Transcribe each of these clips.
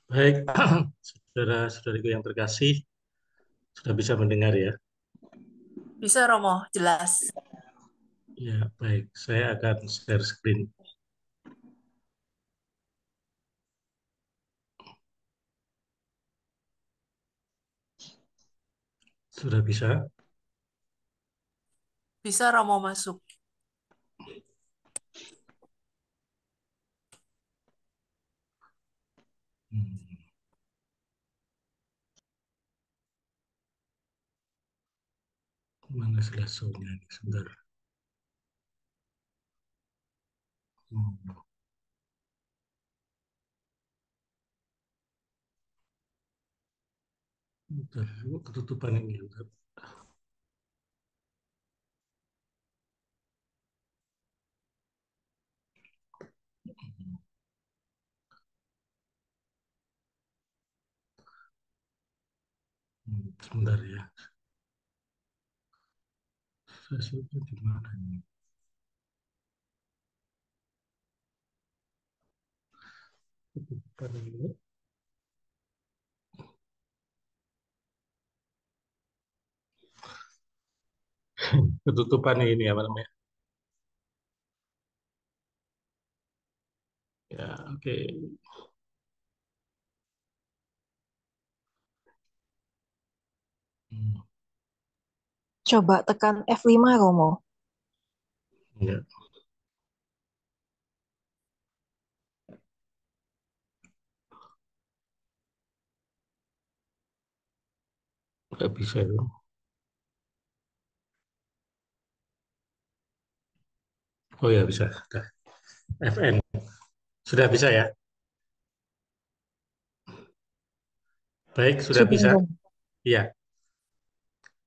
Baik, saudara-saudariku yang terkasih, sudah bisa mendengar ya? Bisa Romo, jelas. Ya, baik. Saya akan share screen. Sudah bisa? Bisa Romo masuk. Hmm, mana slideshow-nya ini? Sebentar. Hmm, bentar, ketutupan ini. Bentar. Sebentar ya. Slideshow-nya di mana ini? Ketutupan ini. Ketutupan ini apa namanya? Ya, oke. Hmm, Coba tekan F5 Romo. ya, nggak bisa itu. Oh ya, bisa. Sudah. FN. Sudah bisa ya? Baik, sudah Sudah bisa. Romo. Iya.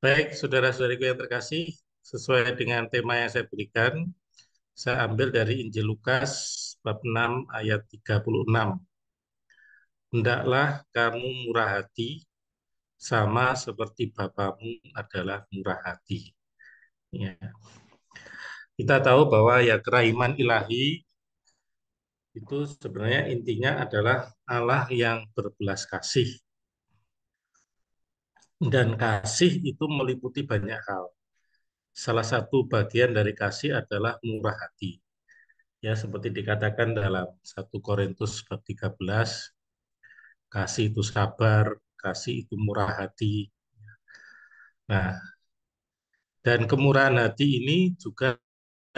Baik, saudara-saudariku yang terkasih, sesuai dengan tema yang saya berikan, saya ambil dari Injil Lukas bab 6 ayat 36. Hendaklah kamu murah hati sama seperti Bapamu adalah murah hati. Ya. Kita tahu bahwa ya kerahiman ilahi itu sebenarnya intinya adalah Allah yang berbelas kasih. Dan kasih itu meliputi banyak hal. Salah satu bagian dari kasih adalah murah hati. Ya, seperti dikatakan dalam 1 Korintus bab 13, kasih itu sabar, kasih itu murah hati. Nah, dan kemurahan hati ini juga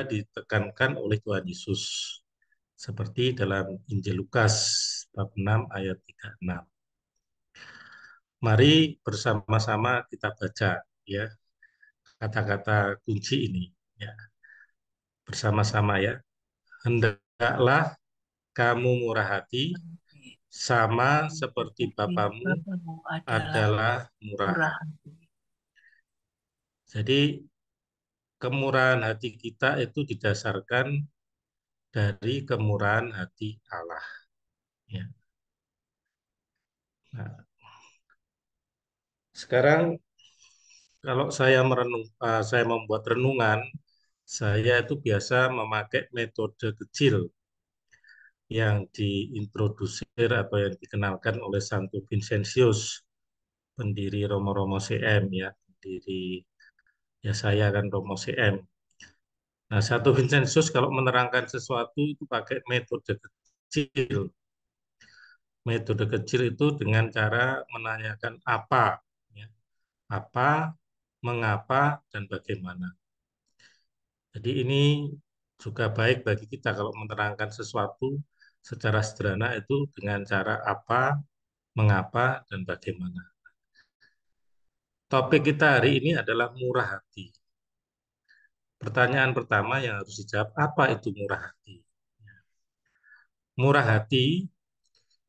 ditekankan oleh Tuhan Yesus. Seperti dalam Injil Lukas bab 6 ayat 36. Mari bersama-sama kita baca ya kata-kata kunci ini ya bersama-sama ya. Hendaklah kamu murah hati sama seperti Seperti Bapamu Bapamu adalah adalah murah murah hati. hati. Jadi kemurahan hati kita itu didasarkan dari kemurahan hati Allah. Ya. Nah, sekarang kalau saya membuat renungan, saya itu biasa memakai metode kecil yang diintrodusir atau yang dikenalkan oleh Santo Vincentius, pendiri Romo-Romo CM ya, pendiri ya saya kan Romo CM. Nah, Santo Vincentius kalau menerangkan sesuatu itu pakai metode kecil. Metode kecil itu dengan cara menanyakan apa, ya. Apa, mengapa, dan bagaimana. Jadi ini juga baik bagi kita kalau menerangkan sesuatu secara sederhana itu dengan cara apa, mengapa, dan bagaimana. Topik kita hari ini adalah murah hati. Pertanyaan pertama yang harus dijawab, apa itu murah hati? Murah hati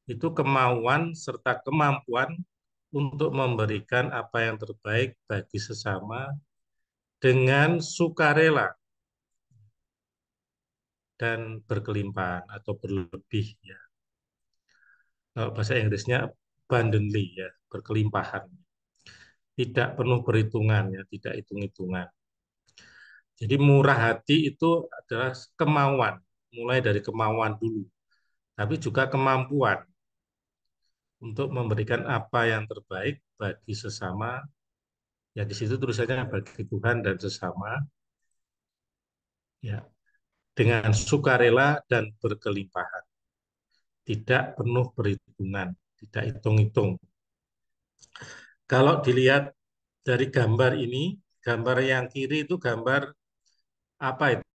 itu kemauan serta kemampuan untuk memberikan apa yang terbaik bagi sesama dengan sukarela dan berkelimpahan atau berlebih ya. Kalau bahasa Inggrisnya abundantly ya, berkelimpahan. Tidak penuh perhitungan ya, tidak hitung-hitungan. Jadi murah hati itu adalah kemauan, mulai dari kemauan dulu, tapi juga kemampuan. untuk memberikan apa yang terbaik bagi sesama. Ya di situ tulisannya bagi Tuhan dan sesama. Ya, dengan sukarela dan berkelimpahan, tidak penuh perhitungan, tidak hitung-hitung. Kalau dilihat dari gambar ini, gambar yang kiri itu gambar apa itu,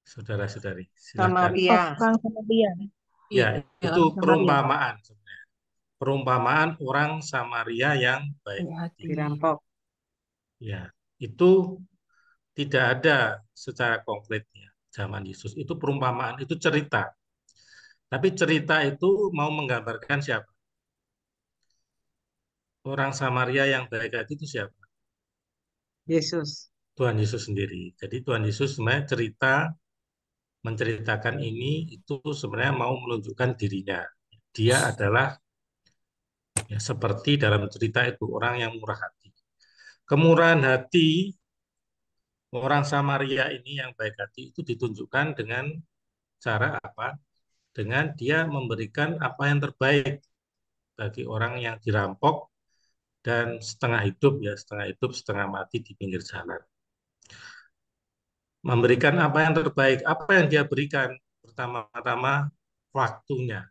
saudara-saudari? Silakan. Oh, Samaria, Perang Samaria. Ya, Iya, itu Samaria. perumpamaan sebenarnya. Perumpamaan orang Samaria yang baik baik hati. hati. dirampok. Ya, itu tidak ada secara konkretnya zaman Yesus. Itu perumpamaan, itu cerita. Tapi cerita itu mau menggambarkan siapa? Orang Samaria yang baik hati itu siapa? Yesus. Tuhan Yesus sendiri. Jadi Tuhan Yesus sebenarnya menceritakan ini itu sebenarnya mau menunjukkan dirinya. Dia adalah ya, seperti dalam cerita itu orang yang murah hati. Kemurahan hati orang Samaria ini yang baik hati itu ditunjukkan dengan cara apa? Dengan dia memberikan apa yang terbaik bagi orang yang dirampok dan setengah hidup ya, setengah hidup, setengah mati di pinggir jalan. Memberikan apa yang terbaik, apa yang dia berikan? Pertama-tama waktunya,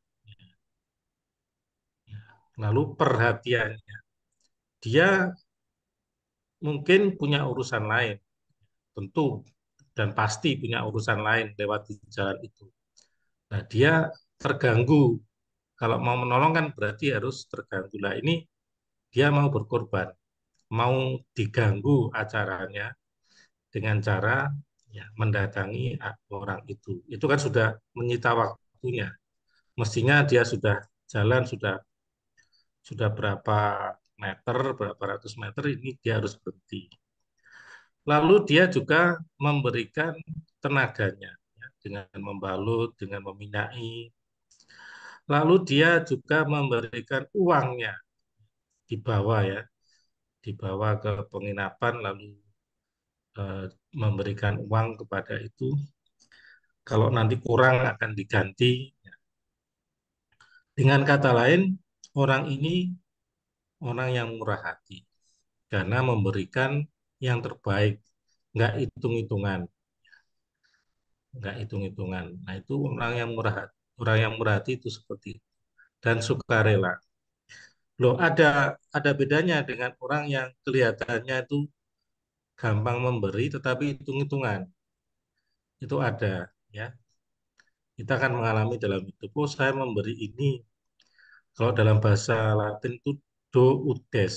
lalu perhatiannya. Dia mungkin punya urusan lain, tentu dan pasti punya urusan lain lewat di jalan itu. Nah, dia terganggu. Kalau mau menolong kan berarti harus terganggu. Nah, ini dia mau berkorban, mau diganggu acaranya dengan cara ya, mendatangi orang itu. Itu kan sudah menyita waktunya. Mestinya dia sudah jalan sudah berapa meter, berapa ratus meter ini dia harus berhenti. Lalu dia juga memberikan tenaganya ya, dengan membalut, dengan meminai. Lalu dia juga memberikan uangnya dibawa ya, dibawa ke penginapan lalu eh, memberikan uang kepada itu. Kalau nanti kurang akan diganti. Dengan kata lain, orang ini orang yang murah hati karena memberikan yang terbaik, nggak hitung-hitungan, nggak hitung-hitungan. Nah itu orang yang murah hati. Orang yang murah hati itu seperti itu. Dan sukarela. Loh ada bedanya dengan orang yang kelihatannya itu gampang memberi tetapi hitung-hitungan. Itu ada ya. Kita akan mengalami dalam hidup. Oh saya memberi ini. Kalau dalam bahasa Latin itu do ut des.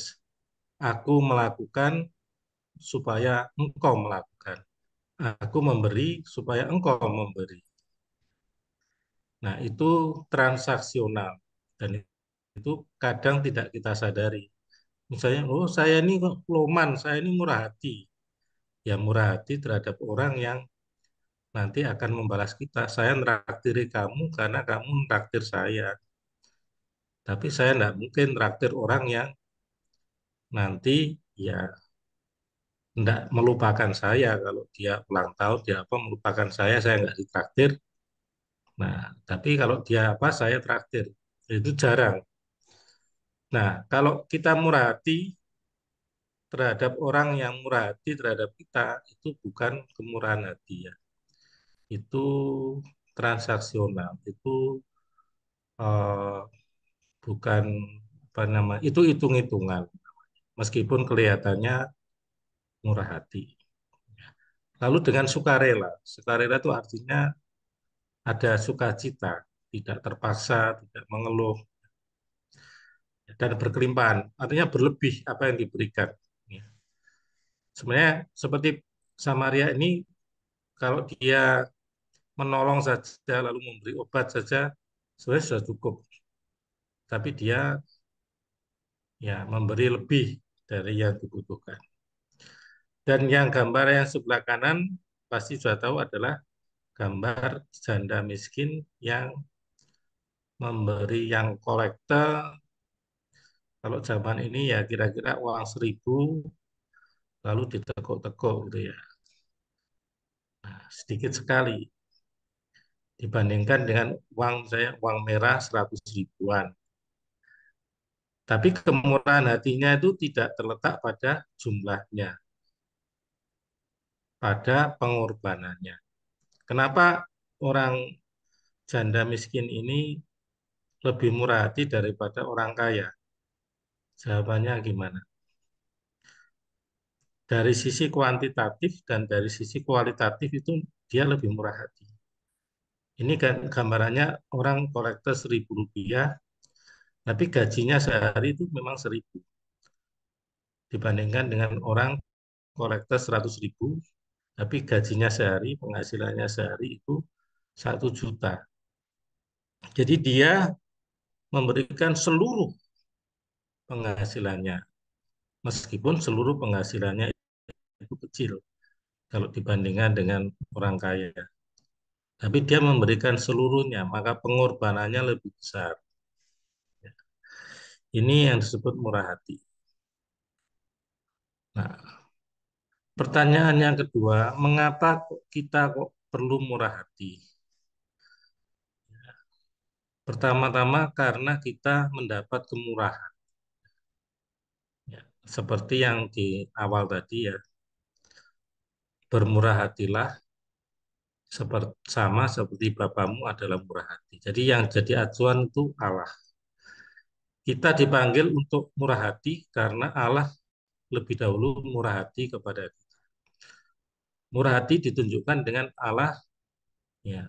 Aku melakukan supaya engkau melakukan. Aku memberi supaya engkau memberi. Nah, itu transaksional dan itu kadang tidak kita sadari. Misalnya, oh saya ini kok loman, saya ini murah hati. Ya murah hati terhadap orang yang nanti akan membalas kita. Saya neraktiri kamu karena kamu nraktir saya. Tapi saya tidak mungkin nraktir orang yang nanti ya tidak melupakan saya. Kalau dia ulang tahun, dia apa melupakan saya nggak ditraktir. Nah, tapi kalau dia apa, saya traktir. Itu jarang. Nah, kalau kita murah hati terhadap orang yang murah hati terhadap kita, itu bukan kemurahan hati ya. Itu transaksional. Itu eh, bukan apa nama, itu hitung-hitungan. Meskipun kelihatannya murah hati. Lalu dengan sukarela. Sukarela itu artinya ada sukacita, tidak terpaksa, tidak mengeluh, dan berkelimpahan. Artinya berlebih apa yang diberikan. Ya. Sebenarnya seperti Samaria ini, kalau dia menolong saja lalu memberi obat saja, sebenarnya sudah cukup. Tapi dia ya memberi lebih dari yang dibutuhkan. Dan yang gambar yang sebelah kanan pasti sudah tahu adalah gambar janda miskin yang memberi yang kolektor. Kalau zaman ini ya kira-kira uang 1.000 lalu ditekuk-tekuk gitu ya. Nah, sedikit sekali. dibandingkan dengan uang merah 100 ribuan. Tapi kemurahan hatinya itu tidak terletak pada jumlahnya, pada pengorbanannya. Kenapa orang janda miskin ini lebih murah hati daripada orang kaya? Jawabannya gimana? Dari sisi kuantitatif dan dari sisi kualitatif itu dia lebih murah hati. Ini kan gambarannya orang kolektor 1.000 rupiah, tapi gajinya sehari itu memang 1.000. Dibandingkan dengan orang kolektor 100 ribu, tapi gajinya sehari, penghasilannya sehari itu 1 juta. Jadi dia memberikan seluruh penghasilannya, meskipun seluruh penghasilannya itu kecil kalau dibandingkan dengan orang kaya. Tapi dia memberikan seluruhnya, maka pengorbanannya lebih besar. Ini yang disebut murah hati. Nah, pertanyaan yang kedua, mengapa kita kok perlu murah hati? Pertama-tama karena kita mendapat kemurahan. Ya, seperti yang di awal tadi ya, bermurah hatilah sama seperti Bapamu adalah murah hati. Jadi yang jadi acuan itu Allah. Kita dipanggil untuk murah hati karena Allah lebih dahulu murah hati kepada kita. Murah hati ditunjukkan dengan Allah ya,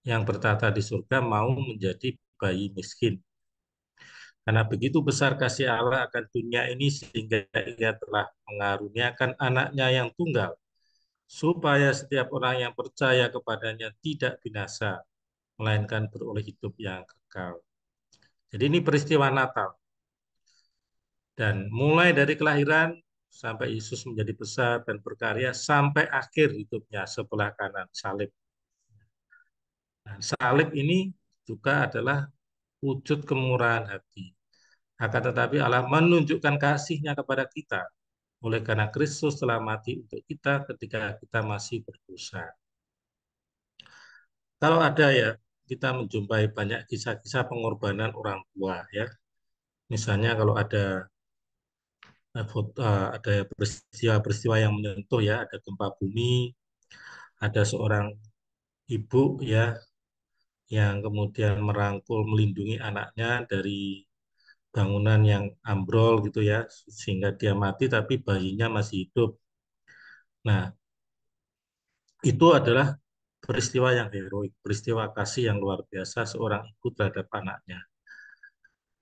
yang bertata di surga mau menjadi bayi miskin. Karena begitu besar kasih Allah akan dunia ini sehingga ia telah mengaruniakan anaknya yang tunggal, supaya setiap orang yang percaya kepadanya tidak binasa, melainkan beroleh hidup yang kekal. Jadi ini peristiwa Natal. Dan mulai dari kelahiran sampai Yesus menjadi besar dan berkarya sampai akhir hidupnya sebelah kanan salib. Nah, salib ini juga adalah wujud kemurahan hati. Akan tetapi Allah menunjukkan kasih-Nya kepada kita oleh karena Kristus telah mati untuk kita ketika kita masih berdosa. Kalau ada ya, kita menjumpai banyak kisah-kisah pengorbanan orang tua ya. Misalnya kalau ada peristiwa-peristiwa yang menyentuh ya, ada gempa bumi, ada seorang ibu ya yang kemudian merangkul melindungi anaknya dari bangunan yang ambrol gitu ya, sehingga dia mati tapi bayinya masih hidup. Nah, itu adalah peristiwa yang heroik, peristiwa kasih yang luar biasa seorang ibu terhadap anaknya.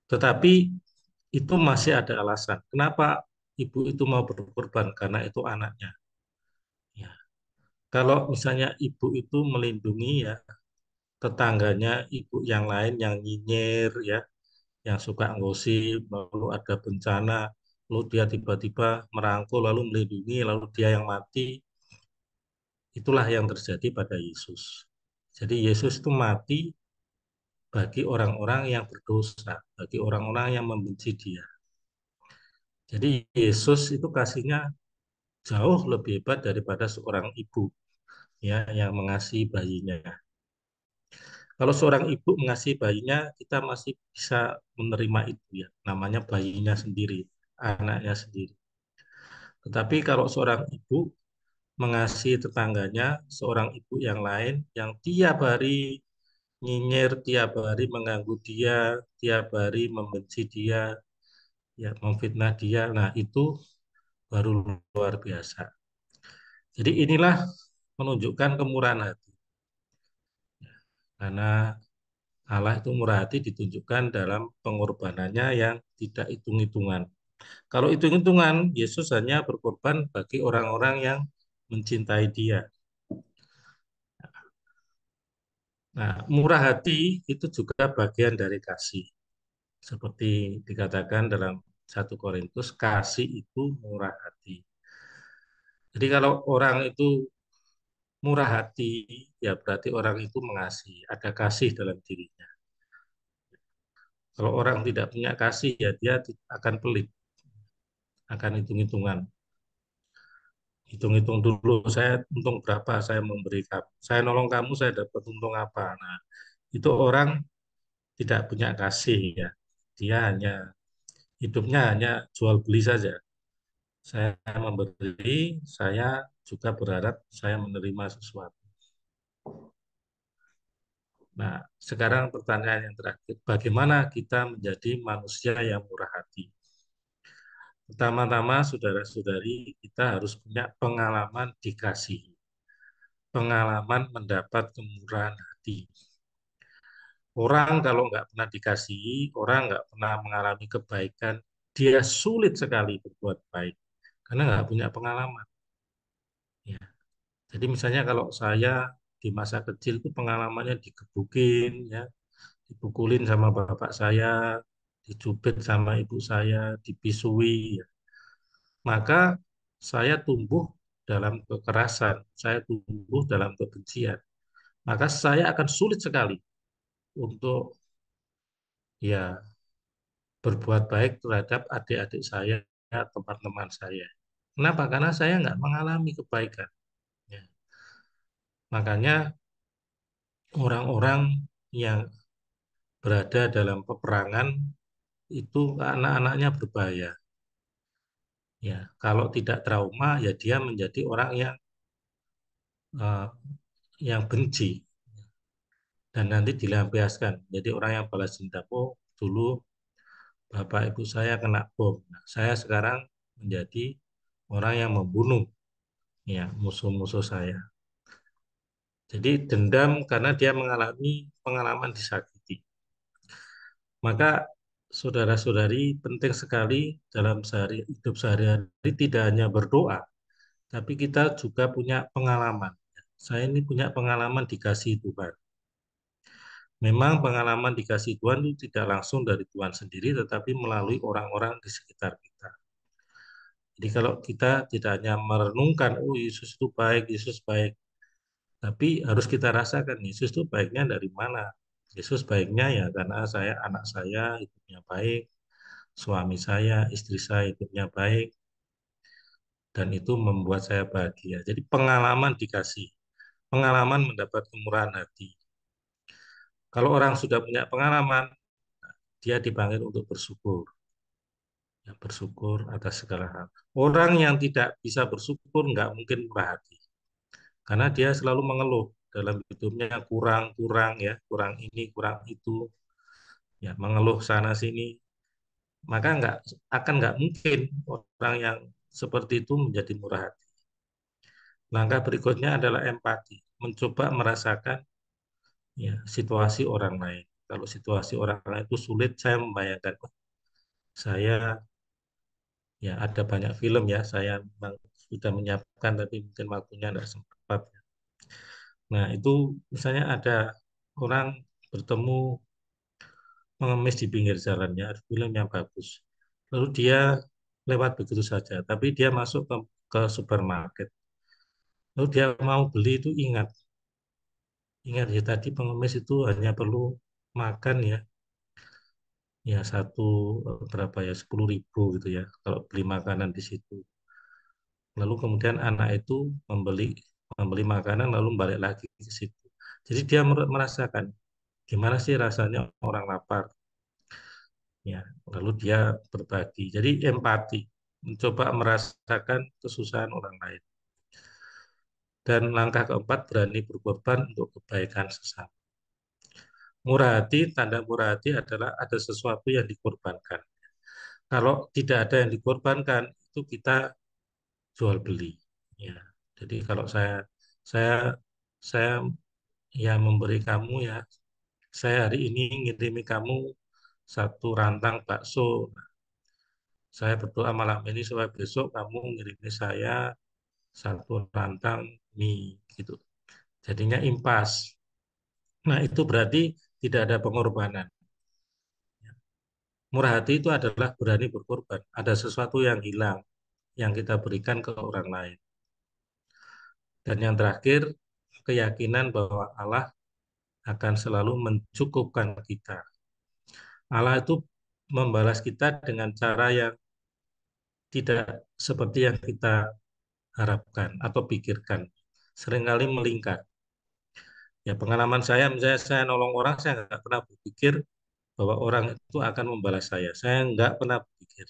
Tetapi itu masih ada alasan. Kenapa ibu itu mau berkorban? Karena itu anaknya. Ya. Kalau misalnya ibu itu melindungi ya tetangganya, ibu yang lain yang nyinyir ya, yang suka ngosip, lalu ada bencana, lalu dia tiba-tiba merangkul, lalu melindungi, lalu dia yang mati, itulah yang terjadi pada Yesus. Jadi Yesus itu mati bagi orang-orang yang berdosa, bagi orang-orang yang membenci dia. Jadi Yesus itu kasihnya jauh lebih hebat daripada seorang ibu ya yang mengasihi bayinya. Kalau seorang ibu mengasihi bayinya, kita masih bisa menerima itu ya, namanya bayinya sendiri, anaknya sendiri. Tetapi kalau seorang ibu mengasihi tetangganya, seorang ibu yang lain yang tiap hari nyinyir, tiap hari mengganggu dia, tiap hari membenci dia, ya memfitnah dia, nah itu baru luar biasa. Jadi inilah menunjukkan kemurahan hati. Karena Allah itu murah hati ditunjukkan dalam pengorbanannya yang tidak hitung-hitungan. Kalau hitung-hitungan, Yesus hanya berkorban bagi orang-orang yang mencintai dia. Nah, murah hati itu juga bagian dari kasih. Seperti dikatakan dalam 1 Korintus, kasih itu murah hati. Jadi kalau orang itu murah hati, ya berarti orang itu mengasihi, ada kasih dalam dirinya. Kalau orang tidak punya kasih, ya dia akan pelit, akan hitung-hitungan. hitung-hitung dulu, saya untung berapa saya memberi kamu. Saya nolong kamu, saya dapat untung apa. Nah, itu orang tidak punya kasih ya. Dia hanya hidupnya hanya jual beli saja. Saya memberi, saya juga berharap saya menerima sesuatu. Nah, sekarang pertanyaan yang terakhir, bagaimana kita menjadi manusia yang murah hati? Pertama-tama, saudara-saudari, kita harus punya pengalaman dikasih, pengalaman mendapat kemurahan hati. Orang kalau nggak pernah dikasihi, orang nggak pernah mengalami kebaikan, dia sulit sekali berbuat baik, karena nggak punya pengalaman. Ya. Jadi misalnya kalau saya di masa kecil itu pengalamannya digebukin, ya, dipukulin sama bapak saya, dicubit sama ibu saya, dipisui, ya. Maka saya tumbuh dalam kekerasan, saya tumbuh dalam kebencian. Maka saya akan sulit sekali untuk ya berbuat baik terhadap adik-adik saya, teman-teman saya. Kenapa? Karena saya nggak mengalami kebaikan. Ya. Makanya orang-orang yang berada dalam peperangan itu anak-anaknya berbahaya. Ya, kalau tidak trauma, ya dia menjadi orang yang benci dan nanti dilampiaskan. Jadi orang yang balas dendam. Oh, dulu bapak ibu saya kena bom. Nah, saya sekarang menjadi orang yang membunuh ya musuh-musuh saya. Jadi dendam karena dia mengalami pengalaman disakiti. Maka saudara-saudari penting sekali dalam hidup sehari-hari tidak hanya berdoa, tapi kita juga punya pengalaman. Saya ini punya pengalaman dikasih Tuhan. Memang pengalaman dikasih Tuhan itu tidak langsung dari Tuhan sendiri, tetapi melalui orang-orang di sekitar kita. Jadi kalau kita tidak hanya merenungkan, oh Yesus itu baik, Yesus baik, tapi harus kita rasakan Yesus itu baiknya dari mana. Yesus baiknya ya karena anak saya hidupnya baik, suami saya, istri saya hidupnya baik, dan itu membuat saya bahagia. Jadi pengalaman dikasih, pengalaman mendapat kemurahan hati. Kalau orang sudah punya pengalaman, dia dipanggil untuk bersyukur. Ya, bersyukur atas segala hal. Orang yang tidak bisa bersyukur nggak mungkin murah hati. Karena dia selalu mengeluh dalam hidupnya kurang-kurang ya, kurang ini, kurang itu, ya mengeluh sana sini. Maka nggak mungkin orang yang seperti itu menjadi murah hati. Langkah berikutnya adalah empati, mencoba merasakan ya situasi orang lain. Kalau situasi orang lain itu sulit, saya membayangkan, oh, saya ya ada banyak film ya, saya memang sudah menyiapkan tapi mungkin waktunya tidak sempat. Nah itu misalnya ada orang bertemu mengemis di pinggir jalannya, ada film yang bagus. Lalu dia lewat begitu saja, tapi dia masuk ke supermarket. Lalu dia mau beli itu ingat ya tadi pengemis itu hanya perlu makan ya satu berapa ya 10.000 gitu ya kalau beli makanan di situ. Lalu kemudian anak itu membeli membeli makanan lalu balik lagi ke situ. Jadi dia merasakan gimana sih rasanya orang lapar ya. Lalu dia berbagi. Jadi empati, mencoba merasakan kesusahan orang lain. Dan langkah keempat berani berkorban untuk kebaikan sesama. Murah hati, tanda murah hati adalah ada sesuatu yang dikorbankan. Kalau tidak ada yang dikorbankan, itu kita jual beli. Ya, jadi kalau saya saya ya memberi kamu ya, saya hari ini ngirimi kamu satu rantang bakso. Saya berdoa malam ini supaya besok kamu ngirimi saya satu rantang mie gitu. Jadinya impas. Nah, itu berarti tidak ada pengorbanan. Murah hati itu adalah berani berkorban. Ada sesuatu yang hilang, yang kita berikan ke orang lain. Dan yang terakhir, keyakinan bahwa Allah akan selalu mencukupkan kita. Allah itu membalas kita dengan cara yang tidak seperti yang kita harapkan atau pikirkan. Seringkali melingkar. Ya pengalaman saya, misalnya saya nolong orang, saya nggak pernah berpikir bahwa orang itu akan membalas saya. Saya nggak pernah berpikir.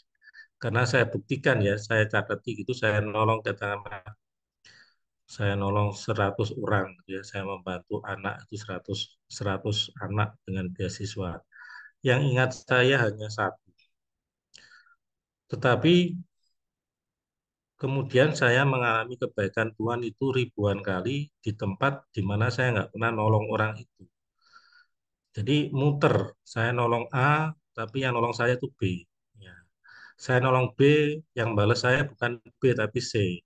Karena saya buktikan ya, saya catati gitu, saya nolong 100 orang, gitu ya. Saya membantu anak itu 100 anak dengan beasiswa. Yang ingat saya hanya satu. Tetapi kemudian saya mengalami kebaikan Tuhan itu ribuan kali di tempat di mana saya nggak pernah nolong orang itu. Jadi muter, saya nolong A, tapi yang nolong saya itu B. Ya. Saya nolong B, yang balas saya bukan B tapi C.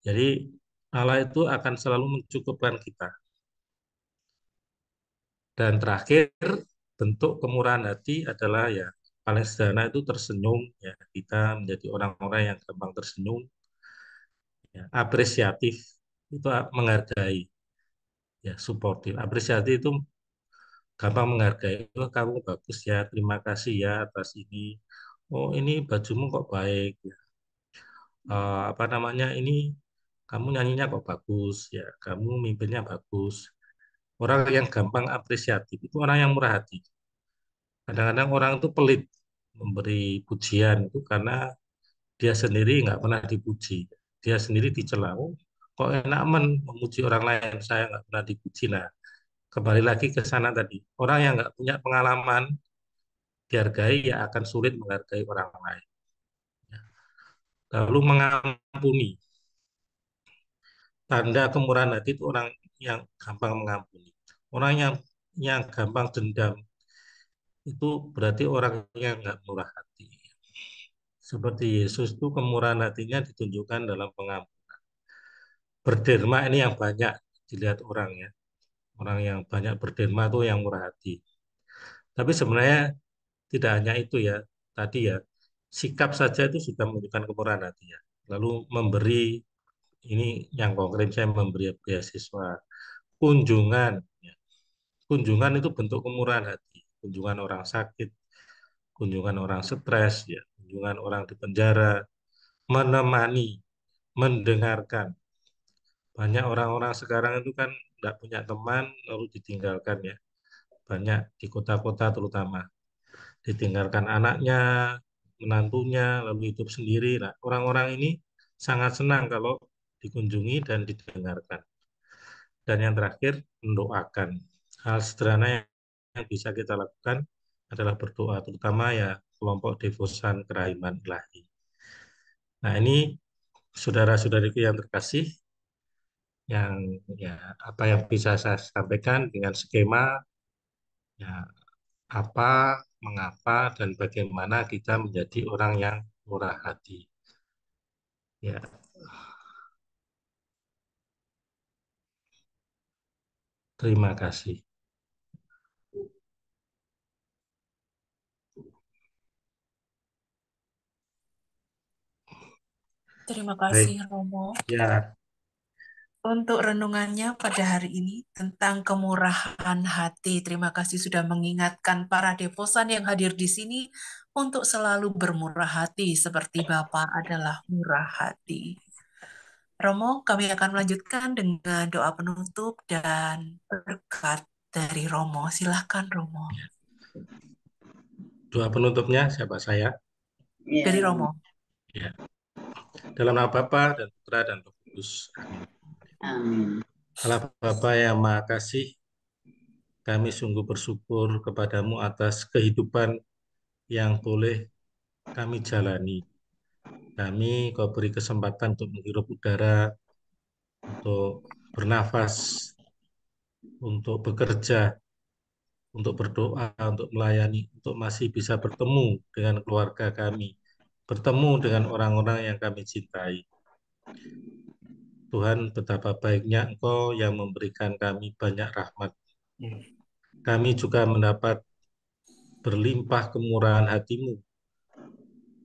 Jadi Allah itu akan selalu mencukupkan kita. Dan terakhir, bentuk kemurahan hati adalah ya paling sederhana itu tersenyum. Ya, kita menjadi orang-orang yang gampang tersenyum, ya, apresiatif, itu menghargai, ya, suportif. Apresiatif itu gampang menghargai. Oh, kamu bagus ya, terima kasih ya atas ini. Oh, ini bajumu kok baik. Ya. Apa namanya ini? Kamu nyanyinya kok bagus ya. Kamu mimpinnya bagus. Orang yang gampang apresiatif itu orang yang murah hati. Kadang-kadang orang itu pelit memberi pujian itu karena dia sendiri nggak pernah dipuji. Dia sendiri dicela. Oh, kok enak memuji orang lain, saya nggak pernah dipuji. Nah, kembali lagi ke sana tadi. Orang yang nggak punya pengalaman dihargai ya akan sulit menghargai orang lain. Lalu mengampuni. Tanda kemurahan hati itu orang yang gampang mengampuni. Orang yang gampang dendam itu berarti orang yang nggak murah hati. Seperti Yesus itu kemurahan hatinya ditunjukkan dalam pengampunan. Berderma ini yang banyak dilihat orang ya. Orang yang banyak berderma itu yang murah hati. Tapi sebenarnya tidak hanya itu ya. Tadi ya, sikap saja itu sudah menunjukkan kemurahan hati ya. Lalu memberi, ini yang konkret saya memberi beasiswa. Kunjungan, ya. Kunjungan itu bentuk kemurahan hati. Kunjungan orang sakit, kunjungan orang stres, ya. Kunjungan orang di penjara, menemani, mendengarkan. Banyak orang-orang sekarang itu kan tidak punya teman, lalu ditinggalkan ya. Banyak di kota-kota terutama. Ditinggalkan anaknya, menantunya, lalu hidup sendiri. Nah, orang-orang ini sangat senang kalau dikunjungi dan didengarkan. Dan yang terakhir, mendoakan. Hal sederhana yang bisa kita lakukan adalah berdoa, terutama ya kelompok devosan kerahiman ilahi. Nah, ini saudara-saudariku yang terkasih, yang ya apa yang bisa saya sampaikan dengan skema ya apa, mengapa, dan bagaimana kita menjadi orang yang murah hati. Ya, terima kasih. Terima Baik, kasih, Romo, ya, untuk renungannya pada hari ini tentang kemurahan hati. Terima kasih sudah mengingatkan para devosan yang hadir di sini untuk selalu bermurah hati seperti Bapa adalah murah hati. Romo, kami akan melanjutkan dengan doa penutup dan berkat dari Romo. Silahkan, Romo. doa penutupnya siapa saya? Dari Romo. Ya, dalam nama Bapa dan Putra dan Roh Kudus. Amin. Amin. Allah Bapa yang Maha Kasih, kami sungguh bersyukur kepadamu atas kehidupan yang boleh kami jalani. Kami kau beri kesempatan untuk menghirup udara, untuk bernafas, untuk bekerja, untuk berdoa, untuk melayani, untuk masih bisa bertemu dengan keluarga kami, bertemu dengan orang-orang yang kami cintai. Tuhan, betapa baiknya Engkau yang memberikan kami banyak rahmat. Kami juga mendapat berlimpah kemurahan hatimu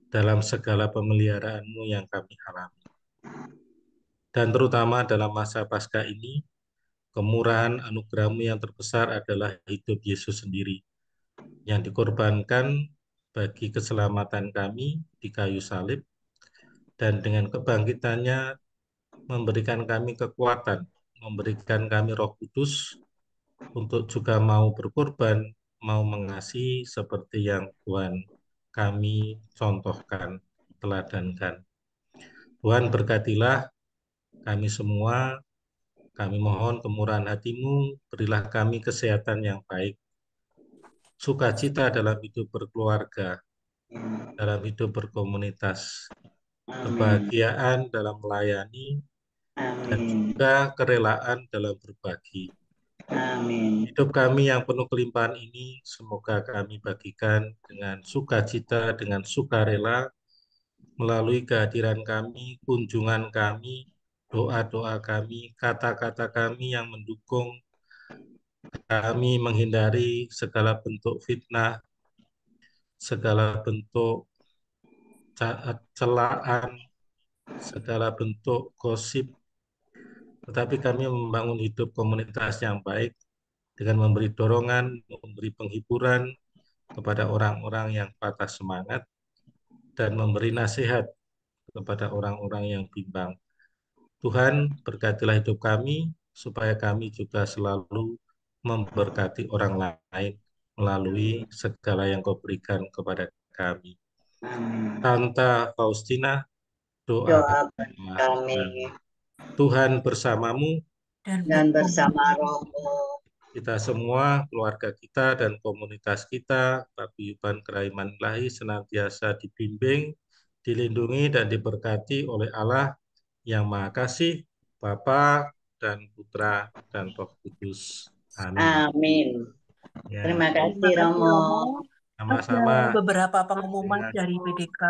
dalam segala pemeliharaanmu yang kami alami. Dan terutama dalam masa Paskah ini, kemurahan anugerahmu yang terbesar adalah hidup Yesus sendiri, yang dikorbankan bagi keselamatan kami di kayu salib, dan dengan kebangkitannya memberikan kami kekuatan, memberikan kami Roh Kudus untuk juga mau berkorban, mau mengasihi seperti yang Tuhan kami contohkan, teladankan. Tuhan berkatilah kami semua, kami mohon kemurahan hati-Mu, berilah kami kesehatan yang baik, sukacita dalam hidup berkeluarga, dalam hidup berkomunitas, kebahagiaan dalam melayani, dan juga kerelaan dalam berbagi. Hidup kami yang penuh kelimpahan ini, semoga kami bagikan dengan sukacita, dengan sukarela, melalui kehadiran kami, kunjungan kami, doa-doa kami, kata-kata kami yang mendukung kami menghindari segala bentuk fitnah, segala bentuk celaan, segala bentuk gosip, tetapi kami membangun hidup komunitas yang baik dengan memberi dorongan, memberi penghiburan kepada orang-orang yang patah semangat, dan memberi nasihat kepada orang-orang yang bimbang. Tuhan, berkatilah hidup kami, supaya kami juga selalu memberkati orang lain melalui segala yang Kau berikan kepada kami. Tanta Faustina, doa kami. Tuhan bersamamu dan bersama rohmu. kita semua, keluarga kita dan komunitas kita, paguyuban Keraiman Ilahi senantiasa dibimbing, dilindungi dan diberkati oleh Allah yang Maha Kasih, Bapa dan Putra dan Roh Kudus. Amin. Amin. Ya, Terima kasih Terima kasih, Romo. Romo. Ada sama-sama. beberapa pengumuman Ya. dari PDK.